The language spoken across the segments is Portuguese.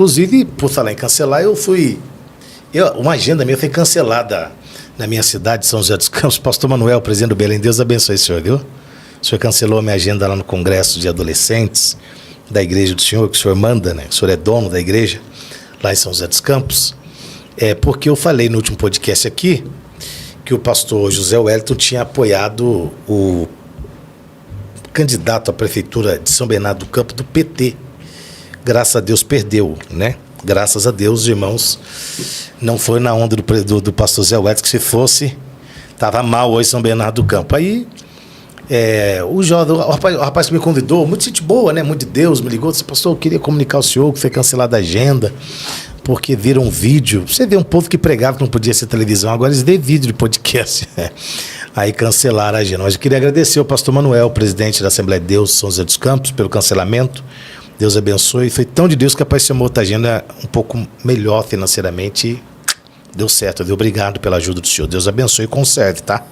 Inclusive, por falar em cancelar, uma agenda minha foi cancelada na minha cidade, São José dos Campos. Pastor Manuel, presidente do Belém, Deus abençoe o senhor, viu? O senhor cancelou a minha agenda lá no Congresso de Adolescentes da Igreja do Senhor, que o senhor manda, né? O senhor é dono da igreja, lá em São José dos Campos. Porque eu falei no último podcast aqui que o pastor José Wellington tinha apoiado o candidato à prefeitura de São Bernardo do Campo do PT. Graças a Deus perdeu, né? Graças a Deus, irmãos, não foi na onda do pastor Zé Wellington, que se fosse, estava mal hoje São Bernardo do Campo. Aí, o rapaz que me convidou, muito gente boa, né? Muito de Deus, me ligou, disse, pastor, eu queria comunicar ao senhor que foi cancelada a agenda, porque viram um vídeo. Você vê um povo que pregava que não podia ser televisão, agora eles vê vídeo de podcast. Aí cancelaram a agenda. Mas eu queria agradecer ao pastor Manuel, presidente da Assembleia de Deus, São José dos Campos, pelo cancelamento. Deus abençoe. Foi tão de Deus que apareceu uma outra agenda um pouco melhor financeiramente e deu certo. Obrigado pela ajuda do senhor. Deus abençoe e conserve, tá?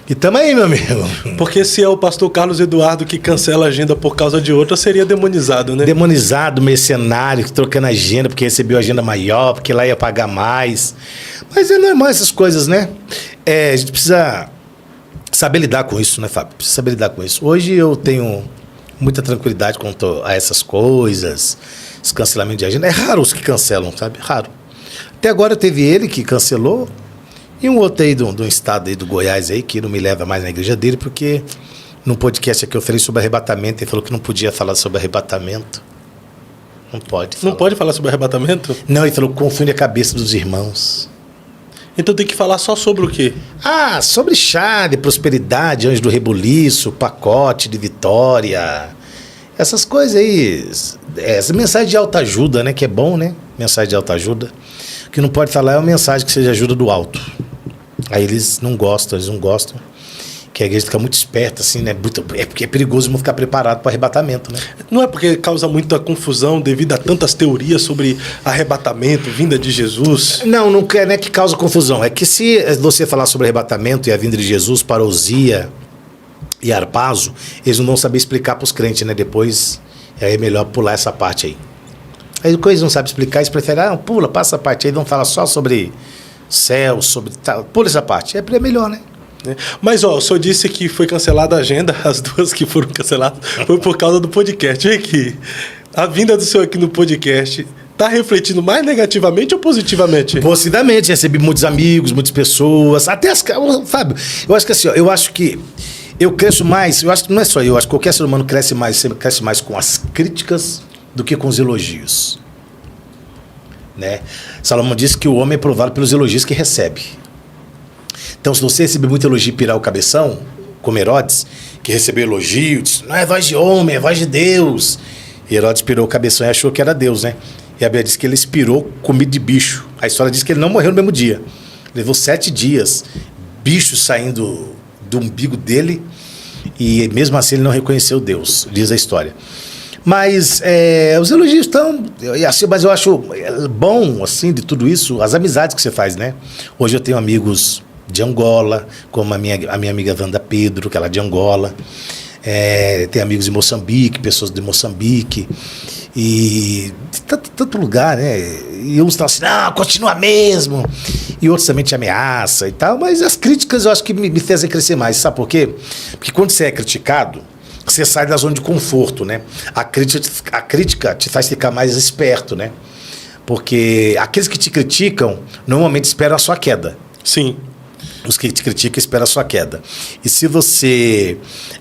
E tamo aí, meu amigo. Porque se é o pastor Carlos Eduardo que cancela a agenda por causa de outra, seria demonizado, né? Demonizado, mercenário, trocando agenda porque recebeu agenda maior, porque lá ia pagar mais. Mas é normal essas coisas, né? A gente precisa saber lidar com isso, né, Fábio? Precisa saber lidar com isso. Hoje eu tenho muita tranquilidade quanto a essas coisas, esse cancelamento de agenda. É raro os que cancelam, sabe? Raro. Até agora teve ele que cancelou e um outro aí do estado aí do Goiás aí, que não me leva mais na igreja dele, porque num podcast aqui eu falei sobre arrebatamento, ele falou que não podia falar sobre arrebatamento. Não pode falar. Não pode falar sobre arrebatamento? Não, ele falou que confunde a cabeça dos irmãos. Então tem que falar só sobre o quê? Sobre chave, prosperidade, anjo do rebuliço, pacote de vitória. Essas coisas aí. Essa mensagem de autoajuda, né? Que é bom, né? Mensagem de autoajuda. O que não pode falar é uma mensagem que seja ajuda do alto. Aí eles não gostam. Que a igreja fica muito esperta, assim, né? Porque é perigoso não ficar preparado para arrebatamento, né? Não é porque causa muita confusão devido a tantas teorias sobre arrebatamento, vinda de Jesus? Não é que causa confusão. É que se você falar sobre arrebatamento e a vinda de Jesus, parousia e arpazo, eles não vão saber explicar para os crentes, né? Depois é melhor pular essa parte aí. Aí coisas não sabem explicar, eles preferem, passa a parte aí, vão falar só sobre céu, sobre tal. Pula essa parte. É melhor, né? Mas, o senhor disse que foi cancelada a agenda, as duas que foram canceladas foi por causa do podcast. Vem aqui, a vinda do senhor aqui no podcast está refletindo mais negativamente ou positivamente? Positivamente, recebi muitos amigos, muitas pessoas, até Fábio, eu acho que assim, eu acho que eu cresço mais, eu acho que não é só eu, acho que qualquer ser humano cresce mais, sempre cresce mais com as críticas do que com os elogios, né? Salomão disse que o homem é provado pelos elogios que recebe. Então, se você receber muito elogio e pirar o cabeção, como Herodes, que recebeu elogio, disse, não é voz de homem, é voz de Deus. E Herodes pirou o cabeção e achou que era Deus, né? E a Bíblia diz que ele expirou comida de bicho. A história diz que ele não morreu no mesmo dia. Levou 7 dias, bichos saindo do umbigo dele, e mesmo assim ele não reconheceu Deus, diz a história. Mas os elogios estão... Assim, mas eu acho bom, assim, de tudo isso, as amizades que você faz, né? Hoje eu tenho amigos de Angola, como a minha amiga Wanda Pedro, que ela é de Angola. Tem amigos de Moçambique, pessoas de Moçambique. E de tanto lugar, né? E uns estão assim, não, continua mesmo. E outros também te ameaçam e tal. Mas as críticas eu acho que me fazem crescer mais. Sabe por quê? Porque quando você é criticado, você sai da zona de conforto, né? A crítica te faz ficar mais esperto, né? Porque aqueles que te criticam normalmente esperam a sua queda. Sim. Os que te criticam esperam a sua queda. E se você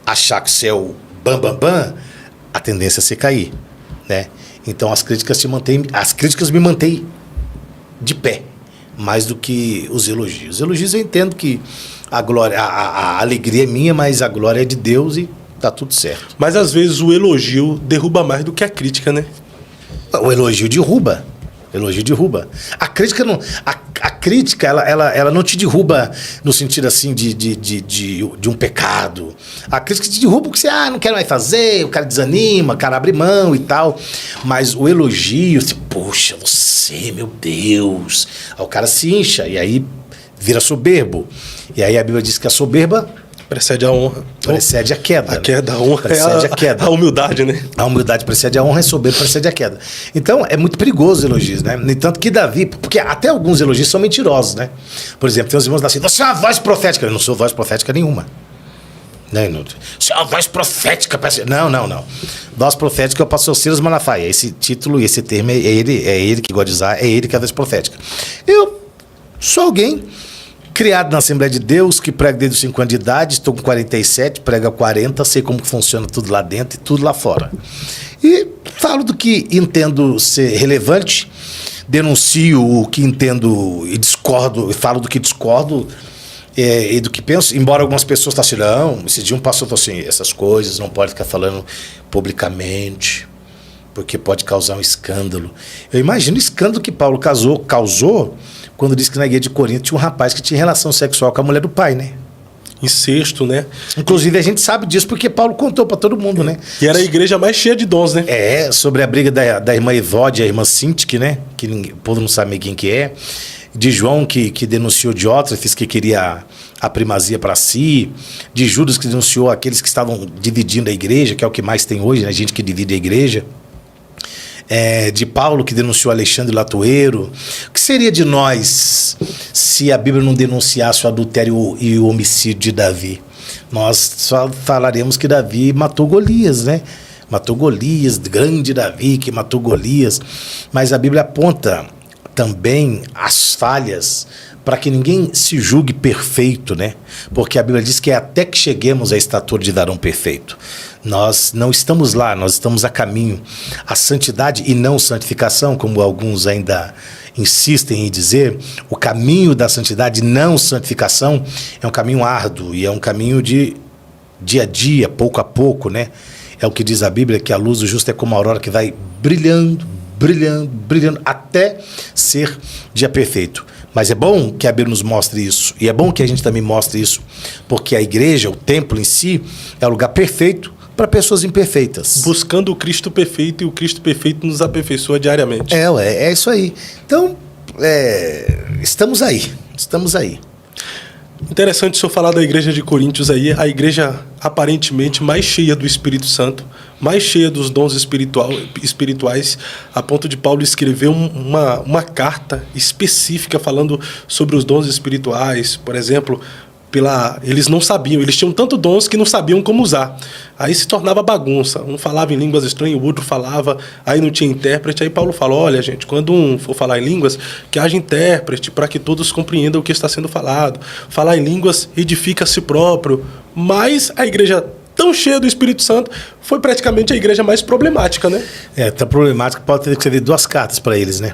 achar que você é o bam, a tendência é você cair, né? Então as críticas me mantêm de pé, mais do que os elogios. Os elogios eu entendo que a glória, a alegria é minha, mas a glória é de Deus e tá tudo certo. Mas às vezes o elogio derruba mais do que a crítica, né? O elogio derruba. A crítica não. A crítica, ela não te derruba no sentido assim de um pecado. A crítica te derruba porque você não quer mais fazer, o cara desanima, o cara abre mão e tal. Mas o elogio, assim, poxa, você, meu Deus. Aí o cara se incha e aí vira soberbo. E aí a Bíblia diz que a soberba Precede a honra. Precede a queda. A queda, a honra precede a queda. A humildade, né? A humildade precede a honra e soberba precede a queda. Então, é muito perigoso os elogios, né? No entanto que Davi... Porque até alguns elogios são mentirosos, né? Por exemplo, tem uns irmãos assim, você é uma voz profética. Eu não sou voz profética nenhuma. Você é uma voz profética. Não. Voz profética é o pastor Silas Malafaia. Esse título e esse termo é ele que gosta de usar, é ele que é a voz profética. Eu sou alguém criado na Assembleia de Deus, que prega desde os 5 anos de idade, estou com 47, prego há 40, sei como funciona tudo lá dentro e tudo lá fora. E falo do que entendo ser relevante, denuncio o que entendo e discordo, e falo do que discordo e do que penso, embora algumas pessoas estão assim, não, esse dia um pastor falou assim, essas coisas não pode ficar falando publicamente, porque pode causar um escândalo. Eu imagino o escândalo que Paulo causou quando disse que na igreja de Corinto tinha um rapaz que tinha relação sexual com a mulher do pai, né? Incesto, né? Inclusive a gente sabe disso porque Paulo contou para todo mundo, né? E era a igreja mais cheia de dons, né? Sobre a briga da irmã Evode e a irmã Sintique, né? Que o povo não sabe quem que é. De João, que denunciou Diótrefes, que queria a primazia para si. De Judas, que denunciou aqueles que estavam dividindo a igreja, que é o que mais tem hoje, né? Gente que divide a igreja. De Paulo, que denunciou Alexandre Latueiro. O que seria de nós se a Bíblia não denunciasse o adultério e o homicídio de Davi? Nós só falaremos que Davi matou Golias, né? Matou Golias, grande Davi que matou Golias. Mas a Bíblia aponta também as falhas para que ninguém se julgue perfeito, né? Porque a Bíblia diz que é até que cheguemos à estatura de varão perfeito. Nós não estamos lá, nós estamos a caminho. A santidade e não santificação, como alguns ainda insistem em dizer, o caminho da santidade e não santificação é um caminho árduo e é um caminho de dia a dia, pouco a pouco, né? É o que diz a Bíblia, que a luz do justo é como a aurora que vai brilhando, brilhando, brilhando, até ser dia perfeito. Mas é bom que a Bíblia nos mostre isso. E é bom que a gente também mostre isso. Porque a igreja, o templo em si, é o lugar perfeito para pessoas imperfeitas. Buscando o Cristo perfeito, e o Cristo perfeito nos aperfeiçoa diariamente. É isso aí. Então, estamos aí. Interessante o senhor falar da igreja de Coríntios aí, a igreja aparentemente mais cheia do Espírito Santo, mais cheia dos dons espirituais, a ponto de Paulo escrever uma carta específica falando sobre os dons espirituais. Por exemplo, eles não sabiam, eles tinham tanto dons que não sabiam como usar. Aí se tornava bagunça, um falava em línguas estranhas, o outro falava, aí não tinha intérprete. Aí Paulo falou, olha gente, quando um for falar em línguas, que haja intérprete para que todos compreendam o que está sendo falado. Falar em línguas edifica a si próprio. Mas a igreja tão cheia do Espírito Santo foi praticamente a igreja mais problemática, né? Tão problemática que pode ter que escrever 2 cartas para eles, né?